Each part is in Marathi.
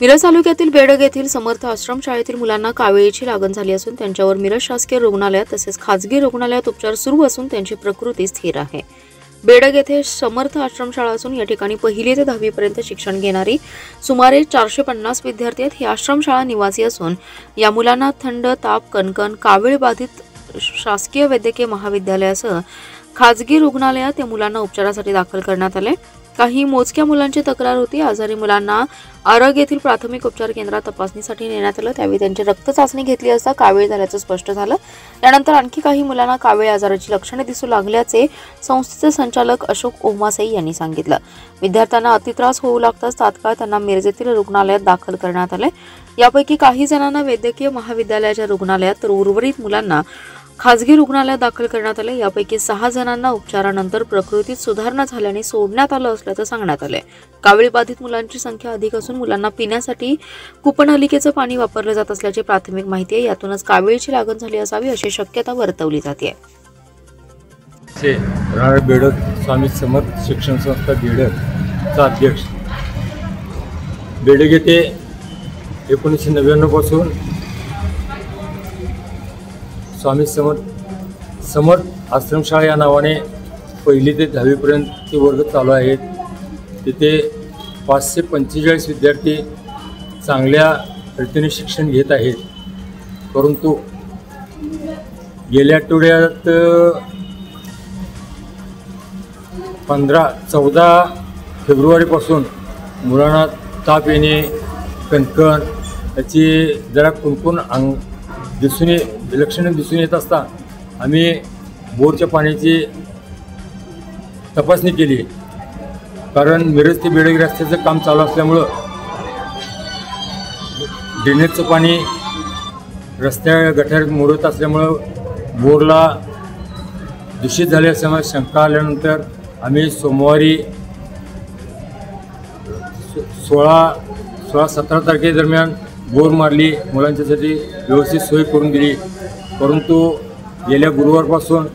मिरज तालुक्यातील बेडग येथील समर्थ आश्रमशाळेतील मुलांना कावीळीची लागण झाली असून त्यांच्यावर मिरज शासकीय रुग्णालयात तसेच खासगी रुग्णालयात उपचार सुरू असून त्यांची प्रकृती स्थिर आहे। बेडग येथे समर्थ आश्रमशाळा असून या ठिकाणी 1ली ते 10वी पर्यंत शिक्षण घेणारी सुमारे 450 विद्यार्थी आहेत। ही आश्रमशाळा निवासी असून या मुलांना थंड, ताप, कणकण, कावीळ बाधित शासकीय वैद्यकीय महाविद्यालयासह खासगी रुग्णालयात या मुलांना उपचारासाठी दाखल करण्यात आले। काही मोजक्या मुलांची तक्रार होती। आजारी मुलांना आरग येथील प्राथमिक उपचार केंद्रात तपासणीसाठी नेण्यात आलं। त्यावेळी त्यांची रक्त चाचणी घेतली असता कावीळ झाल्याचं स्पष्ट झालं। त्यानंतर आणखी काही मुलांना कावीळ आजाराची लक्षणे दिसू लागल्याचे संस्थेचे संचालक अशोक ओमासई यांनी सांगितलं। विद्यार्थ्यांना अतित्रास होऊ लागताच तात्काळ त्यांना मिरज येथील रुग्णालयात दाखल करण्यात आले। यापैकी काही जणांना वैद्यकीय महाविद्यालयाच्या रुग्णालयात तर उर्वरित मुलांना खासगी रुग्णालयात दाखल करण्यात आले। यापैकी 6 जणांना उपचारानंतर प्रकृतीत सुधारणा झाल्याने सोडण्यात आलं असल्याचं सांगण्यात आले। कावीळ बाधित मुलांची संख्या अधिक असून मुलांना पिण्यासाठी कूपनलिकेचं पाणी वापरलं जात असल्याची प्राथमिक माहिती आहे। यातूनच कावीळीची लागण झाली असावी अशी शक्यता वर्तवली जाते। बेडग स्वामी समर्थ शिक्षण संस्था बेडगचा अध्यक्ष। बेडग येथे 1999 पासून स्वामी समर्थ आश्रमशाळा या नावाने 1ली ते 10वी पर्यंतचे वर्ग चालू आहेत। तिथे 545 विद्यार्थी चांगल्या रीतीने शिक्षण घेत आहेत। परंतु गेल्या आठवड्यात 14 फेब्रुवारीपासून मुलांना ताप येणे, कणकण, त्याची जरा कुणकुण लक्षणे दिसून येत असता आम्ही बोरच्या पाण्याची तपासणी केली। कारण मिरज ते बेडग रस्त्याचं काम चालू असल्यामुळं ड्रेनेजचं पाणी रस्त्या गटारात मोडत असल्यामुळं बोरला दूषित झाले असल्यामुळे शंका आल्यानंतर आम्ही सोमवारी 16-17 तारखेदरम्यान बोर मारली, मुलांच्यासाठी व्यवस्थित सोय करून दिली। परंतु गेल्या गुरुवारपासून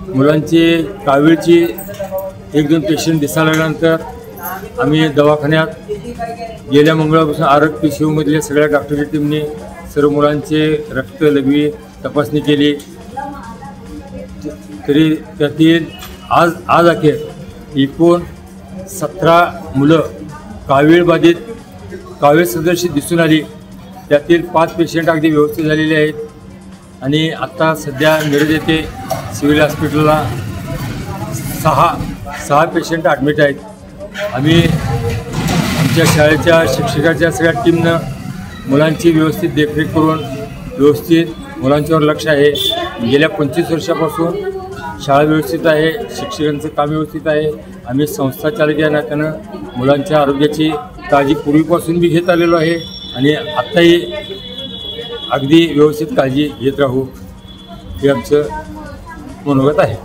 मुलांची कावीळची 1-2 पेशंट दिसायला लागल्यानंतर आम्ही दवाखान्यात गेल्या मंगळवारपासून आरग PCU सगळ्या डॉक्टरच्या टीमने सर्व मुलांचे रक्त, लघवी तपासणी केली। तरी त्यातील आज अखेर एकूण 17 मुलं कावीळ सदृश दिसून आली। त्यातील 5 पेशंट अगदी व्यवस्थित झालेले आहेत आणि आता सध्या मिरज येथे सिव्हिल हॉस्पिटलला 6 पेशंट ॲडमिट आहेत। आम्ही आमच्या शाळेच्या शिक्षकाच्या सगळ्या टीमनं मुलांची व्यवस्थित देखरेख करून व्यवस्थित मुलांच्यावर लक्ष आहे। गेल्या 25 वर्षापासून शाळा व्यवस्थित आहे, शिक्षकांचं काम व्यवस्थित आहे। आम्ही संस्था चालक या नात्यानं मुलांच्या आरोग्याची काळजी पूर्वीपासून बी घेत आलेलो आहे आणि आत्ताही अगदी व्यवस्थित काळजी घेत राहू हे आमचं मनोगत आहे।